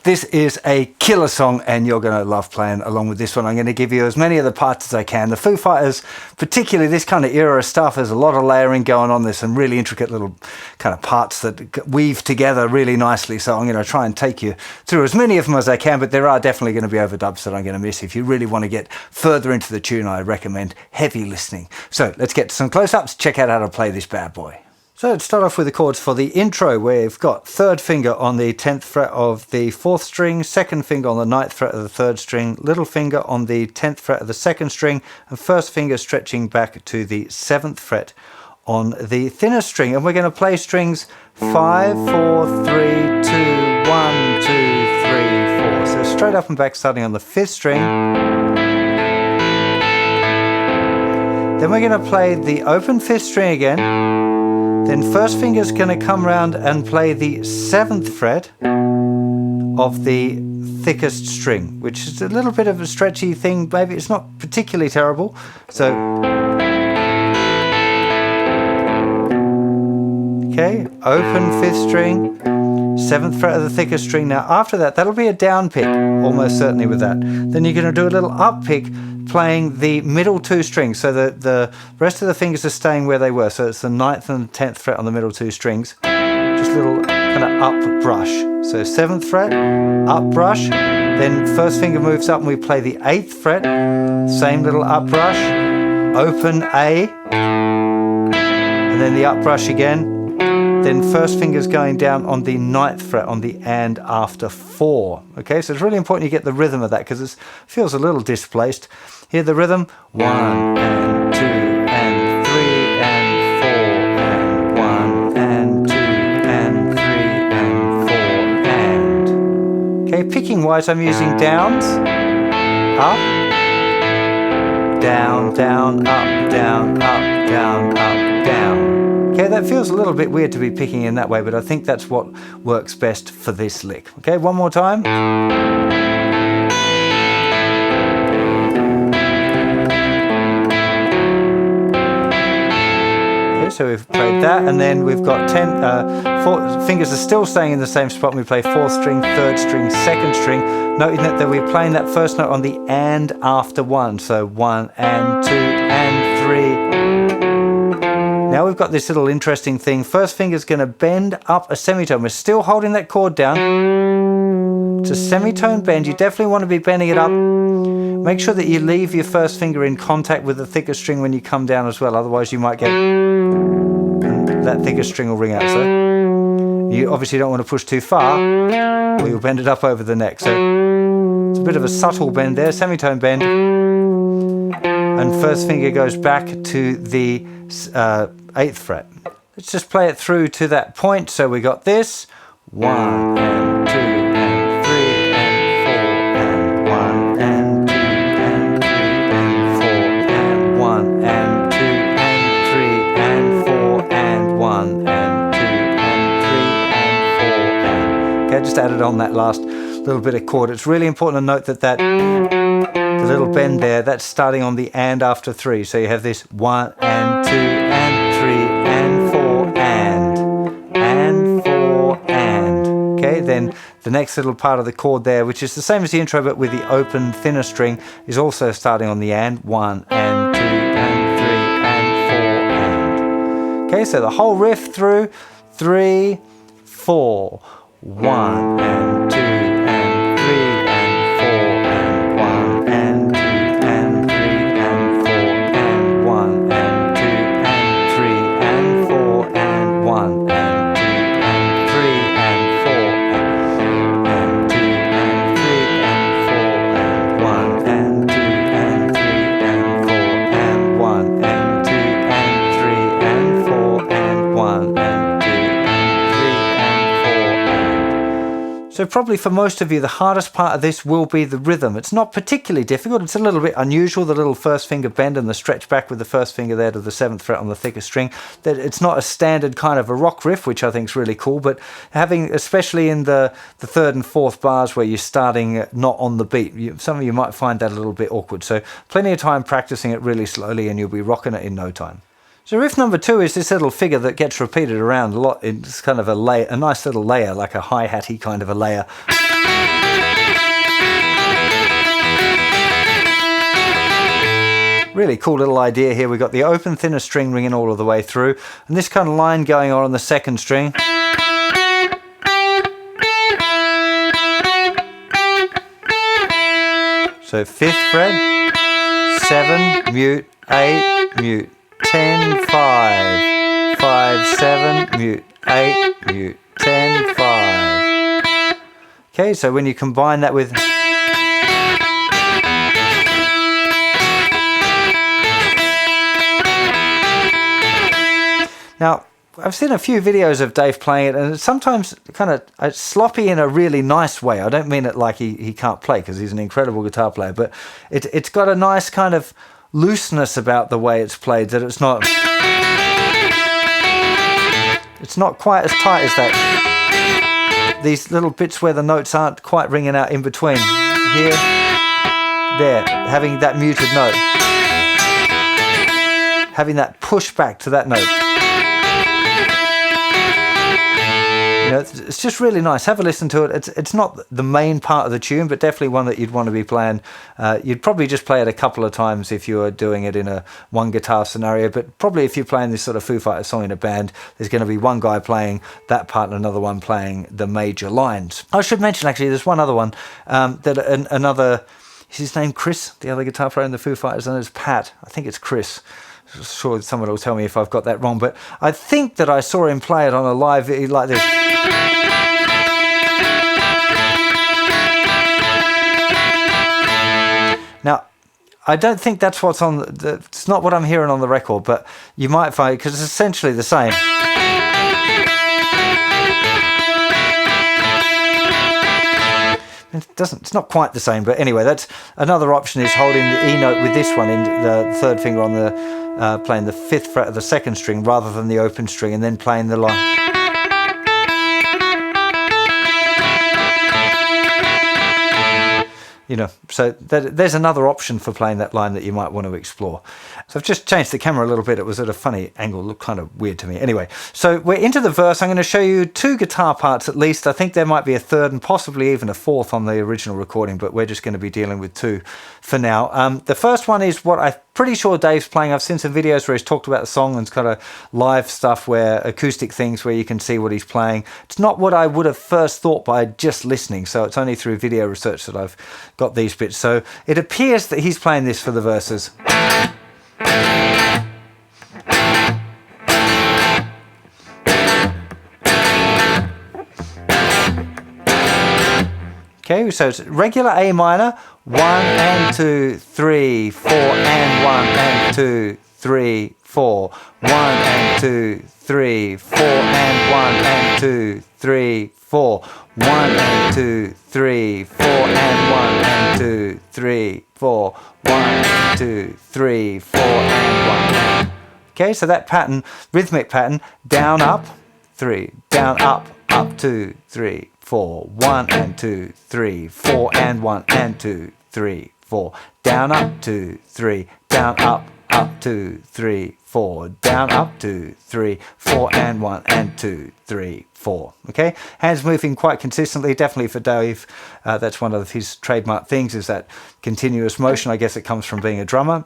This is a killer song and you're going to love playing along with this one. I'm going to give you as many of the parts as I can. The Foo Fighters, particularly this kind of era of stuff, there's a lot of layering going on. There's some really intricate little kind of parts that weave together really nicely. So I'm going to try and take you through as many of them as I can, but there are definitely going to be overdubs that I'm going to miss. If you really want to get further into the tune, I recommend heavy listening. So let's get to some close-ups. Check out how to play this bad boy. So let's start off with the chords for the intro. We've got third finger on the 10th fret of the 4th string, second finger on the 9th fret of the 3rd string, little finger on the 10th fret of the 2nd string, and first finger stretching back to the 7th fret on the thinner string. And we're going to play strings 5, 4, 3, 2, 1, 2, 3, 4. So straight up and back starting on the 5th string. Then we're going to play the open 5th string again. Then first finger's going to come round and play the 7th fret of the thickest string, which is a little bit of a stretchy thing. Maybe it's not particularly terrible. So, okay, open 5th string, 7th fret of the thickest string. Now after that, that'll be a down pick, almost certainly with that. Then you're going to do a little up pick, playing the middle 2 strings, so that the rest of the fingers are staying where they were. So it's the 9th and the 10th fret on the middle 2 strings. Just a little kind of up brush. So 7th fret, up brush. Then first finger moves up and we play the 8th fret. Same little up brush. Open A. And then the up brush again. Then first finger's going down on the 9th fret on the and after 4. Okay, so it's really important you get the rhythm of that because it feels a little displaced. Hear the rhythm? 1 and 2 and 3 and 4 and 1 and 2 and 3 and 4 and. Okay, picking wise I'm using downs, up, down, down, up, down, up, down, up, down. Okay, that feels a little bit weird to be picking in that way, but I think that's what works best for this lick. Okay, one more time. Okay, so we've played that, and then we've got 4 fingers are still staying in the same spot. We play 4th string, 3rd string, 2nd string, noting that we're playing that first note on the and after 1. So 1 and 2 and 3. Now we've got this little interesting thing. First finger's going to bend up a semitone. We're still holding that chord down. It's a semitone bend. You definitely want to be bending it up. Make sure that you leave your first finger in contact with the thicker string when you come down as well. Otherwise you might get that thicker string will ring out. So you obviously don't want to push too far or you'll bend it up over the neck. So it's a bit of a subtle bend there, semitone bend. And first finger goes back to the 8th fret. Let's just play it through to that point. So we got this 1 and 2 and 3 and 4 and 1 and 2 and 3 and 4 and 1 and 2 and 3 and 4 and 1 and 2 and 3 and 4 and. Okay, just added on that last little bit of chord. It's really important to note that the little bend there, that's starting on the and after 3. So you have this 1 and 2 and 3 and 4 and 4 and. Okay, then the next little part of the chord there, which is the same as the intro but with the open thinner string, is also starting on the and. 1 and 2 and 3 and 4 and. Okay, so the whole riff through 3, 4, 1 and 2 and 3 and 4 and 1 and 2 and 3 and 4 and 1 and 2 and 3 and 4 and 1 and 2 and 3 and 4 and 2 and 3 and 4 and 1 and 2 and 3 and 4 and 1 and 2 and 3 and 4 and 1 and 2 and 3 and 4 and. So probably for most of you, the hardest part of this will be the rhythm. It's not particularly difficult. It's a little bit unusual, the little first finger bend and the stretch back with the first finger there to the 7th fret on the thicker string. That it's not a standard kind of a rock riff, which I think is really cool, but having, especially in the 3rd and 4th bars where you're starting not on the beat, some of you might find that a little bit awkward. So plenty of time practicing it really slowly and you'll be rocking it in no time. So riff number 2 is this little figure that gets repeated around a lot. It's kind of a nice little layer, like a hi-hat-y kind of a layer. Really cool little idea here. We've got the open thinner string ringing all of the way through, and this kind of line going on the second string. So 5th fret, 7, mute, 8, mute, 10, 5, 5, 7, mute, 8, mute, 10, 5. Okay, so when you combine that with now, I've seen a few videos of Dave playing it, and it's sometimes kind of sloppy in a really nice way. I don't mean it like he can't play, because he's an incredible guitar player, but it's got a nice kind of looseness about the way it's played, that it's not quite as tight as that. These little bits where the notes aren't quite ringing out in between. Here, there, having that muted note. Having that push back to that note. You know, it's just really nice. Have a listen to it. It's not the main part of the tune, but definitely one that you'd want to be playing. You'd probably just play it a couple of times if you were doing it in a one guitar scenario, but probably if you're playing this sort of Foo Fighters song in a band, there's going to be one guy playing that part and another one playing the major lines. I should mention, actually, there's one other one that another, is his name Chris? The other guitar player in the Foo Fighters, and it's Pat. I think it's Chris. Sure, someone will tell me if I've got that wrong, but I think that I saw him play it on a live like this. Now, I don't think that's what's on it's not what I'm hearing on the record, but you might find, because it's essentially the same. It's not quite the same, but anyway, that's another option, is holding the E note with this one in the third finger on the playing the 5th fret of the 2nd string rather than the open string, and then playing the line. You know, so there's another option for playing that line that you might want to explore. So I've just changed the camera a little bit. It was at a funny angle, looked kind of weird to me. Anyway, so we're into the verse. I'm going to show you 2 guitar parts at least. I think there might be a 3rd and possibly even a 4th on the original recording, but we're just going to be dealing with 2 for now. The first one is what I'm pretty sure Dave's playing. I've seen some videos where he's talked about the song, and it's kind of live stuff, where acoustic things where you can see what he's playing. It's not what I would have first thought by just listening, so it's only through video research that I've got these bits. So it appears that he's playing this for the verses. Okay, so it's regular A minor, 1 and 2, 3, 4, and 1 and 2, 3, 4, 1 and 2, 3, 4, and 1 and 2, 3, 4, 1 and 2, 3, 4, and 1 and 2, 3, 4, 1 and 2, 3, 4, and 1. Okay, so that pattern, rhythmic pattern, down, up, 3, down, up, 2, 3, 4, 1 and 2, 3, 4, and 1 and 2, 3, 4, down, up, 2, 3, down, up, 2, 3, 4, down, up, 2, 3, 4, and 1 and 2, 3, 4. Okay, hands moving quite consistently, definitely for Dave. That's one of his trademark things, is that continuous motion. I guess it comes from being a drummer.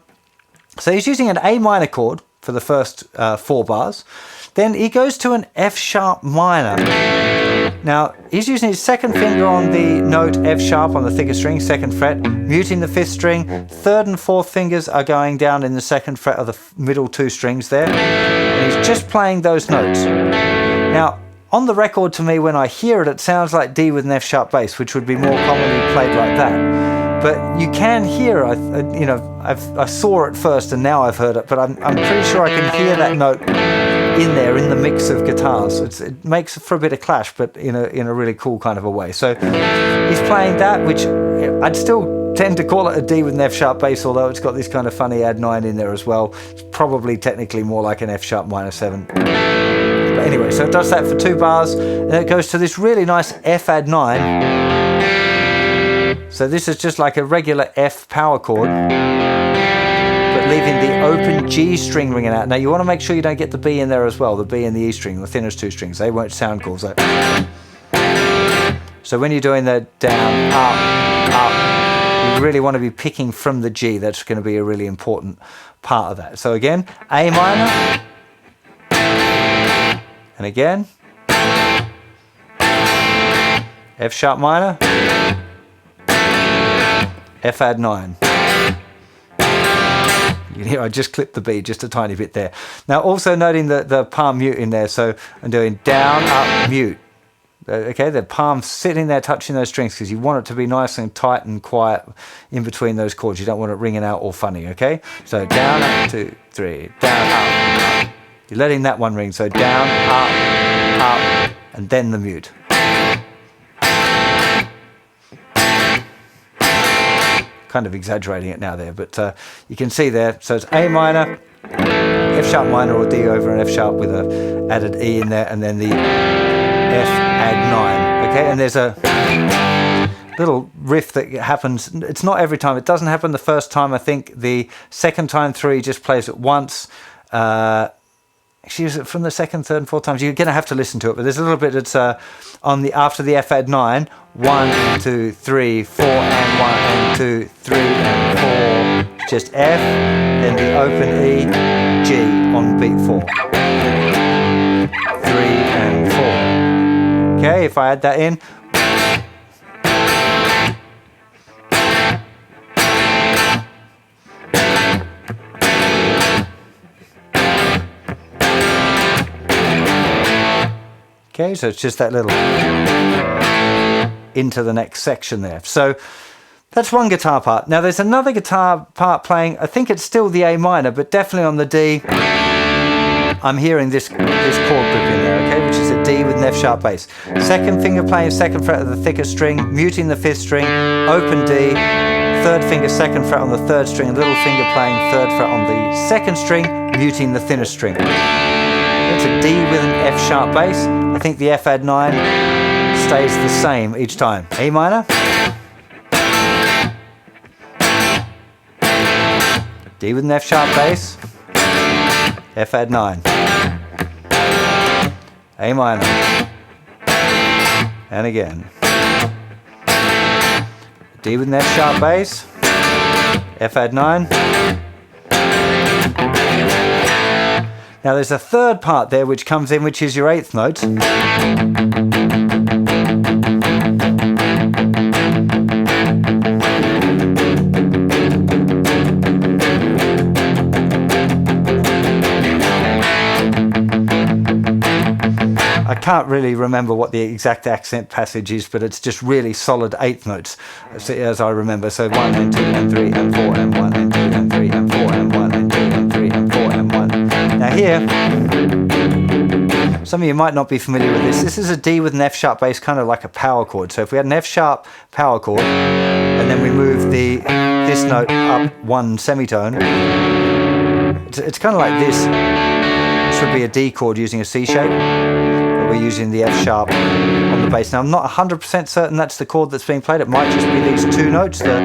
So he's using an A minor chord for the first 4 bars. Then he goes to an F sharp minor. Now, he's using his 2nd finger on the note F sharp on the thicker string, 2nd fret, muting the 5th string. 3rd and 4th fingers are going down in the 2nd fret of the middle 2 strings there. And he's just playing those notes. Now, on the record, to me, when I hear it, it sounds like D with an F sharp bass, which would be more commonly played like that. But you can hear, I saw it first and now I've heard it, but I'm pretty sure I can hear that note in there in the mix of guitars. It makes for a bit of clash, but in a really cool kind of a way. So he's playing that, which I'd still tend to call it a D with an F sharp bass, although it's got this kind of funny add 9 in there as well. It's probably technically more like an F sharp minor 7. But anyway, so it does that for 2 bars, and it goes to this really nice F add 9. So this is just like a regular F power chord, but leaving the open G string ringing out. Now you want to make sure you don't get the B in there as well, the B and the E string, the thinnest 2 strings. They won't sound cool. So when you're doing the down, up, you really want to be picking from the G. That's going to be a really important part of that. So again, A minor, and again, F sharp minor, F add 9. You hear I just clipped the B just a tiny bit there. Now also noting the palm mute in there, so I'm doing down, up, mute. Okay, the palm's sitting there touching those strings because you want it to be nice and tight and quiet in between those chords. You don't want it ringing out all funny, okay? So down, up, 2, 3, down, up, up. You're letting that one ring, so down, up, and then the mute. Kind of exaggerating it now there, but you can see there, so it's A minor, F sharp minor or D over an F sharp with a added E in there, and then the F add 9, okay? And there's a little riff that happens, it's not every time, it doesn't happen the first time. I think the second time through he just plays it once. Actually, is it from the second, third and fourth times? You're going to have to listen to it, but there's a little bit that's on the after the F add 9, 1, 2, 3, 4 and 1 and 2, 3 and 4, just F, then the open E, G on beat 4, 3 and 4. Okay, if I add that in, okay, so it's just that little into the next section there. So that's one guitar part. Now there's another guitar part playing, I think it's still the A minor, but definitely on the D, I'm hearing this chord grip in there, okay, which is a D with an F sharp bass. Second finger playing second fret of the thicker string, muting the fifth string, open D, third finger second fret on the third string, little finger playing third fret on the second string, muting the thinner string. It's a D with an F sharp bass. I think the F add 9 stays the same each time. A minor, D with an F sharp bass, F add 9, A minor, and again, D with an F sharp bass, F add 9. Now there's a third part there which comes in, which is your eighth note. I can't really remember what the exact accent passage is, but it's just really solid eighth notes, as I remember. So 1 and 2 and 3 and 4 and 1 and 2 and 3 and 4 and 1 and 2 and 3 and 4 and 1. Now here, some of you might not be familiar with this. This is a D with an F sharp bass, kind of like a power chord. So if we had an F sharp power chord, and then we move this note up one semitone, it's kind of like this. This would be a D chord using a C shape. We're using the F sharp on the bass. Now I'm not 100% certain that's the chord that's being played. It might just be these two notes, the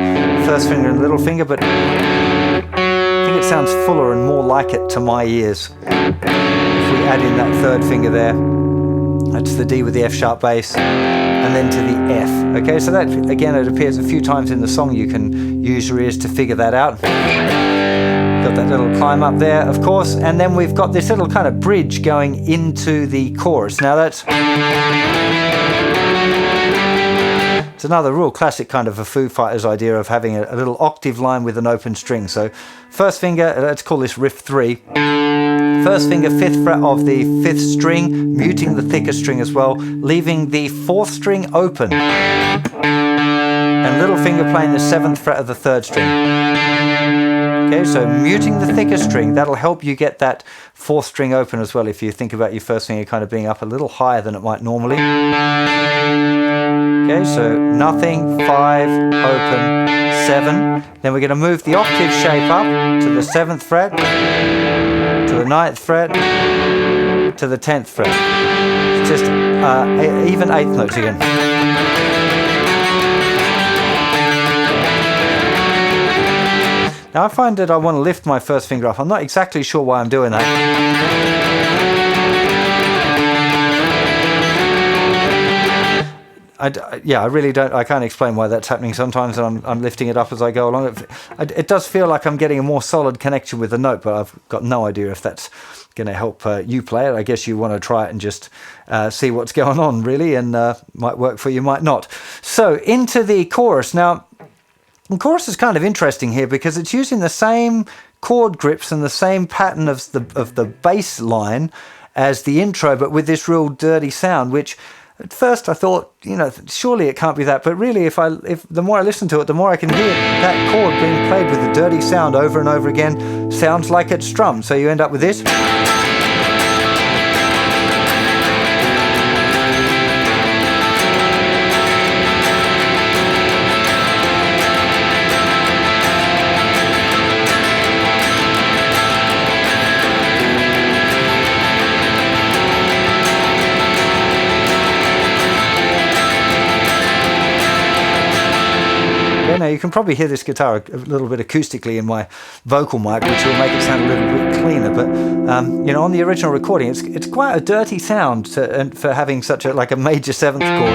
first finger and little finger, but I think it sounds fuller and more like it to my ears. If we add in that third finger there, that's the D with the F sharp bass, and then to the F. Okay, so that, again, it appears a few times in the song. You can use your ears to figure that out. Got that little climb up there, of course, and then we've got this little kind of bridge going into the chorus. Now it's another real classic kind of a Foo Fighters idea of having a little octave line with an open string. So first finger, let's call this riff 3. First finger, 5th fret of the 5th string, muting the thicker string as well, leaving the 4th string open, and little finger playing the 7th fret of the 3rd string. Okay, so muting the thicker string, that'll help you get that 4th string open as well, if you think about your first finger kind of being up a little higher than it might normally. Okay, so nothing, 5, open, 7. Then we're going to move the octave shape up to the 7th fret, to the 9th fret, to the 10th fret. It's just even 8th notes again. Now I find that I want to lift my first finger up. I'm not exactly sure why I'm doing that. yeah, I really don't. I can't explain why that's happening sometimes, and I'm lifting it up as I go along. It does feel like I'm getting a more solid connection with the note, but I've got no idea if that's going to help you play it. I guess you want to try it and just see what's going on, really, and might work for you, might not. So into the chorus now. The chorus is kind of interesting here because it's using the same chord grips and the same pattern of the bass line as the intro, but with this real dirty sound, which at first I thought, you know, surely it can't be that, but really if the more I listen to it, the more I can hear that chord being played with the dirty sound over and over again. Sounds like it's strummed, so you end up with this. Now you can probably hear this guitar a little bit acoustically in my vocal mic, which will make it sound a little bit cleaner. But you know, on the original recording, it's quite a dirty sound for having such a major seventh chord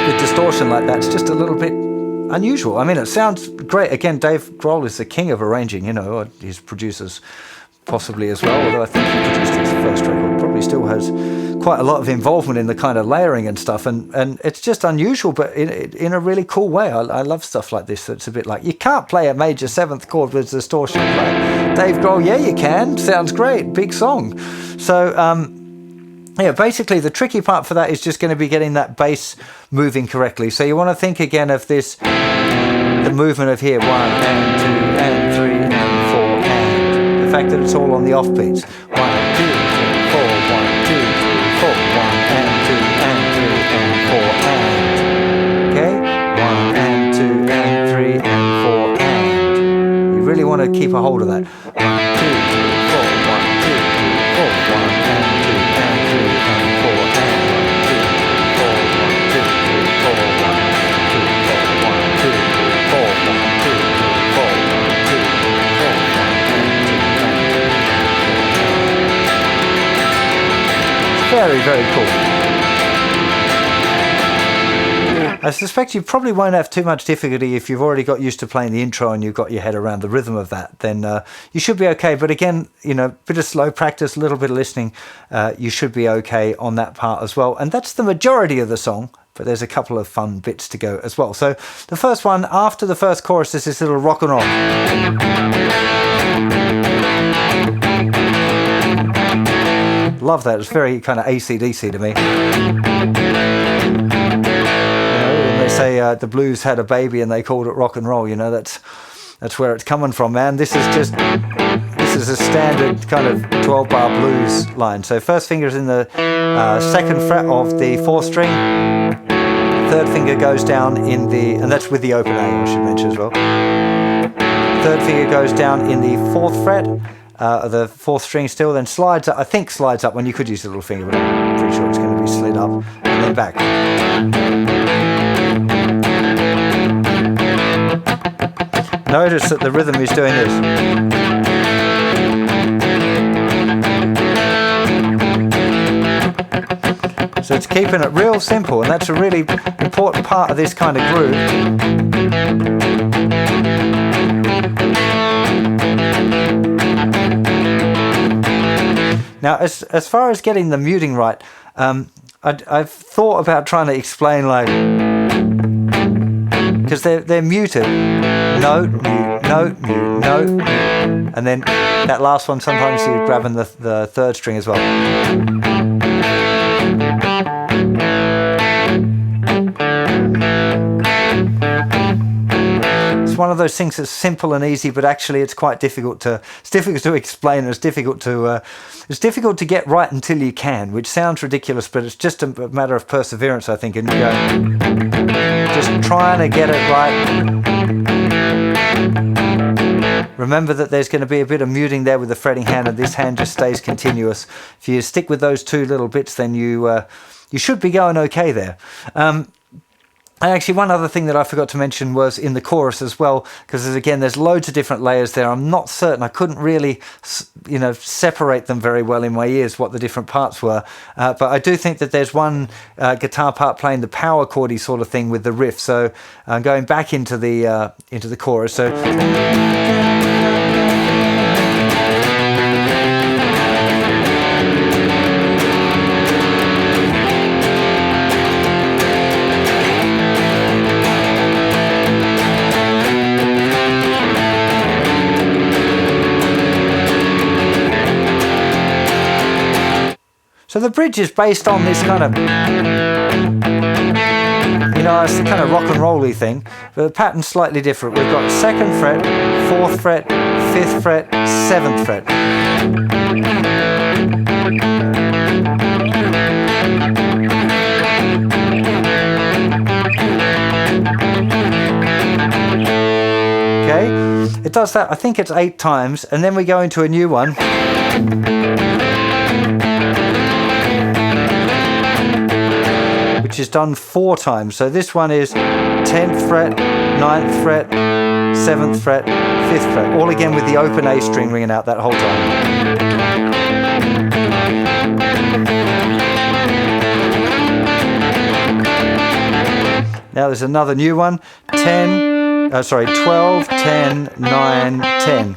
with distortion like that. It's just a little bit unusual. I mean, it sounds great. Again, Dave Grohl is the king of arranging. You know, his producers possibly as well. Although I think he produced his first record, probably still has quite a lot of involvement in the kind of layering and stuff, and it's just unusual, but in a really cool way. I love stuff like this. It's a bit like, you can't play a major seventh chord with distortion. Like Dave Grohl, yeah, you can. Sounds great, big song. So yeah, basically the tricky part for that is just going to be getting that bass moving correctly. So you want to think again of this, the movement of here, 1 and 2 and 3 and 4, and the fact that it's all on the offbeats. 1, 2, 3, 4, 1, 2, 3, 4, 1 and 2 and 3 and 4 and. Okay? 1 and 2 and 3 and 4 and. You really want to keep a hold of that. 1, 2, 3, 4, 1, 2, 3, 4, 1 and 2 and 3 and 4 and. 1, 2, 3, 4, 1, 2, 3, 4, 1, 2, 3, 4, 1, 2, 3, 4, 1, 2, 3, 4, 1 and 2 and 3. Very, very cool. I suspect you probably won't have too much difficulty if you've already got used to playing the intro and you've got your head around the rhythm of that. Then you should be okay. But again, you know, a bit of slow practice, a little bit of listening, you should be okay on that part as well. And that's the majority of the song, but there's a couple of fun bits to go as well. So the first one, after the first chorus, is this little rock and roll. Love that. It's very kind of AC/DC to me. You know, when they say the blues had a baby and they called it rock and roll, you know, that's where it's coming from, man. This is a standard kind of 12-bar blues line. So first finger's in the second fret of the 4th string. Third finger goes down in the, and that's with the open A, I should mention as well. Third finger goes down in the 4th fret. The 4th string still, then slides up, I think slides up, when you could use the little finger, but I'm pretty sure it's going to be slid up, and then back. Notice that the rhythm is doing this. So it's keeping it real simple, and that's a really important part of this kind of groove. Now, as far as getting the muting right, I've thought about trying to explain, like, because they're muted, note, mute, note, mute, note, mute, and then that last one sometimes you're grabbing the 3rd string as well. It's one of those things that's simple and easy, but actually it's quite difficult to explain. It's difficult to get right until you can, which sounds ridiculous, but it's just a matter of perseverance, I think, and just trying to get it right. Remember that there's going to be a bit of muting there with the fretting hand, and this hand just stays continuous. If you stick with those two little bits, then you should be going okay there. And actually, one other thing that I forgot to mention was in the chorus as well, because again, there's loads of different layers there. I'm not certain. I couldn't really, separate them very well in my ears, what the different parts were. But I do think that there's one guitar part playing the power chordy sort of thing with the riff. So going back into the chorus. So. So the bridge is based on this kind of, it's the kind of rock and roll-y thing, but the pattern's slightly different. We've got 2nd fret, 4th fret, 5th fret, 7th fret. Okay, it does that, I think it's 8 times, and then we go into a new one. Which is done 4 times. So this one is 10th fret, 9th fret, 7th fret, 5th fret. All again with the open A string ringing out that whole time. Now there's another new one. 12, 10, 9, 10.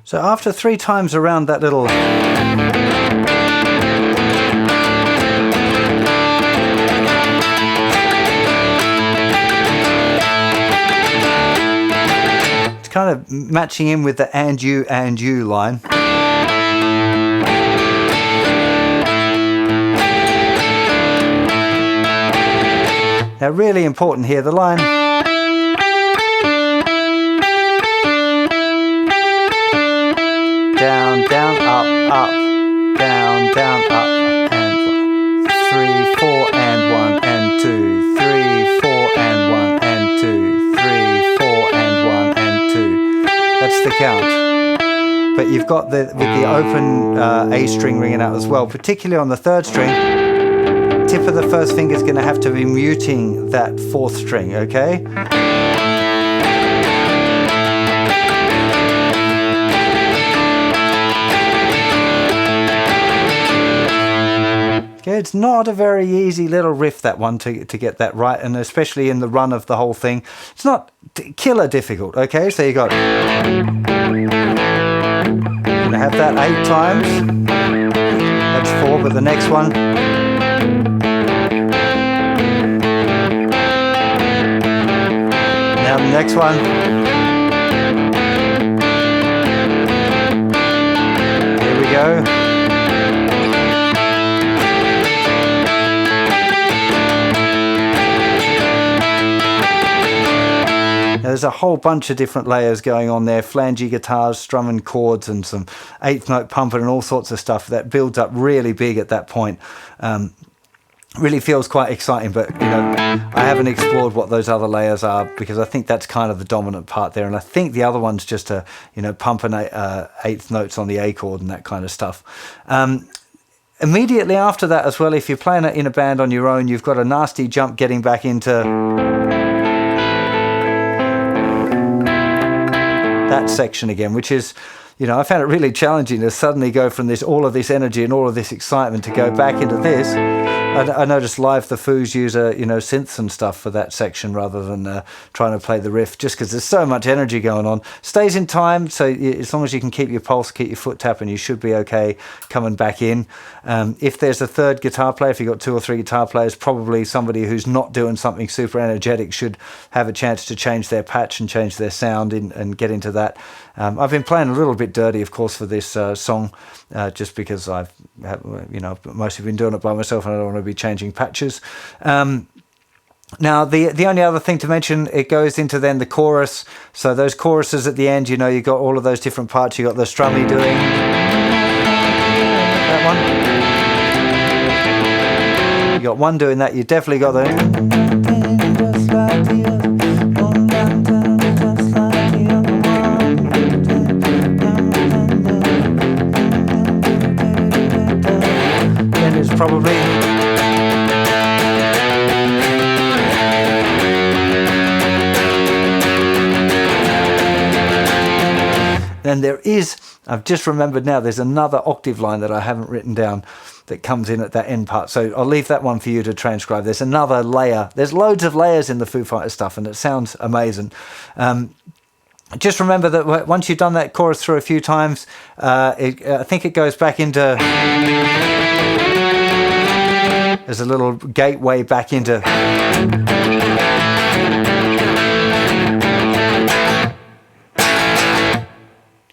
So after 3 times around that little it's kind of matching in with the and you line. Now really important here, the line down, down, up, up, down, down, up, and 3, 4, and 1, and 2, 3, 4, and 1, and 2, 3, 4, and 1, and 2. That's the count. But you've got with the open A string ringing out as well, particularly on the 3rd string. Tip of the 1st finger is going to have to be muting that 4th string, okay? It's not a very easy little riff, that one, to get that right, and especially in the run of the whole thing. It's not killer difficult, okay? So you got... You're going to have that 8 times. That's 4, but the next one... Now the next one... Here we go. There's a whole bunch of different layers going on there, flangey guitars, strumming chords, and some 8th note pumping and all sorts of stuff that builds up really big at that point. Really feels quite exciting, but I haven't explored what those other layers are, because I think that's kind of the dominant part there, and I think the other one's just a pumping 8th notes on the A chord and that kind of stuff. Immediately after that as well, if you're playing it in a band on your own, you've got a nasty jump getting back into that section again, which is, I found it really challenging to suddenly go from all of this energy and all of this excitement to go back into this. I noticed live the Foos use synths and stuff for that section rather than trying to play the riff, just because there's so much energy going on. Stays in time, so as long as you can keep your pulse, keep your foot tapping, you should be okay coming back in. If there's a 3rd guitar player, if you've got 2 or 3 guitar players, probably somebody who's not doing something super energetic should have a chance to change their patch and change their sound and get into that. I've been playing a little bit dirty, of course, for this song, just because I've mostly been doing it by myself and I don't want to be changing patches. Now, the only other thing to mention, it goes into then the chorus. So those choruses at the end, you got all of those different parts. You got the strummy doing that one. You got one doing that. You definitely got the... is probably. Then there is, I've just remembered now, there's another octave line that I haven't written down that comes in at that end part. So I'll leave that one for you to transcribe. There's another layer. There's loads of layers in the Foo Fighters stuff, and it sounds amazing. Just remember that once you've done that chorus through a few times, I think it goes back into... There's a little gateway back into...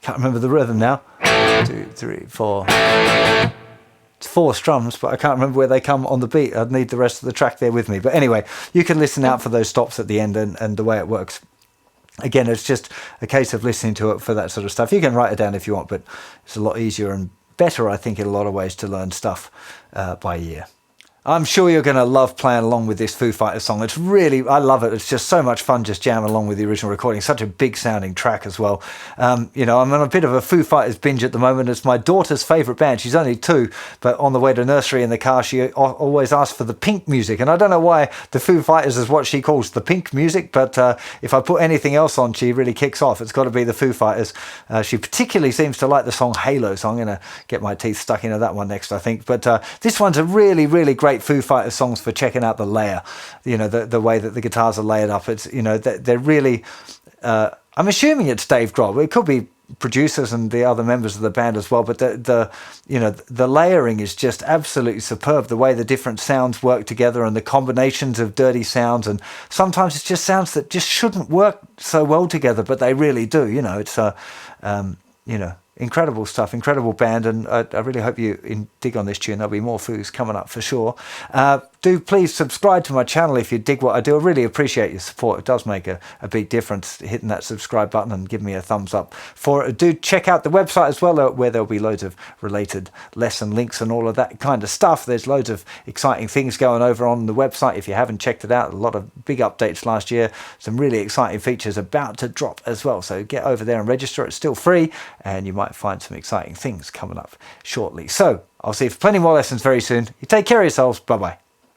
Can't remember the rhythm now. 2, 3, 4. It's 4 strums, but I can't remember where they come on the beat. I'd need the rest of the track there with me. But anyway, you can listen out for those stops at the end and the way it works. Again, it's just a case of listening to it for that sort of stuff. You can write it down if you want, but it's a lot easier and better, I think, in a lot of ways to learn stuff by ear. I'm sure you're going to love playing along with this Foo Fighters song. It's really, I love it. It's just so much fun just jamming along with the original recording. Such a big sounding track as well. You know, I'm on a bit of a Foo Fighters binge at the moment. It's my daughter's favourite band. She's only 2, but on the way to nursery in the car, she always asks for the pink music. And I don't know why the Foo Fighters is what she calls the pink music, but if I put anything else on, she really kicks off. It's got to be the Foo Fighters. She particularly seems to like the song Halo, so I'm going to get my teeth stuck into that one next, I think. But this one's a really, really great Foo Fighters songs for checking out the layer, you know, the way that the guitars are layered up. It's, you know, they're really, I'm assuming it's Dave Grohl. It could be producers and the other members of the band as well, but you know, the layering is just absolutely superb. The way the different sounds work together and the combinations of dirty sounds, and sometimes it's just sounds that just shouldn't work so well together, but they really do. You know, it's you know, incredible stuff, incredible band, and I really hope you dig on this tune. There'll be more Foos coming up for sure. Do please subscribe to my channel if you dig what I do. I really appreciate your support. It does make a big difference hitting that subscribe button and giving me a thumbs up for it. Do check out the website as well, where there'll be loads of related lesson links and all of that kind of stuff. There's loads of exciting things going over on the website if you haven't checked it out. A lot of big updates last year, some really exciting features about to drop as well, so get over there and register. It's still free, and you might find some exciting things coming up shortly. So I'll see you for plenty more lessons very soon. You take care of yourselves. Bye bye.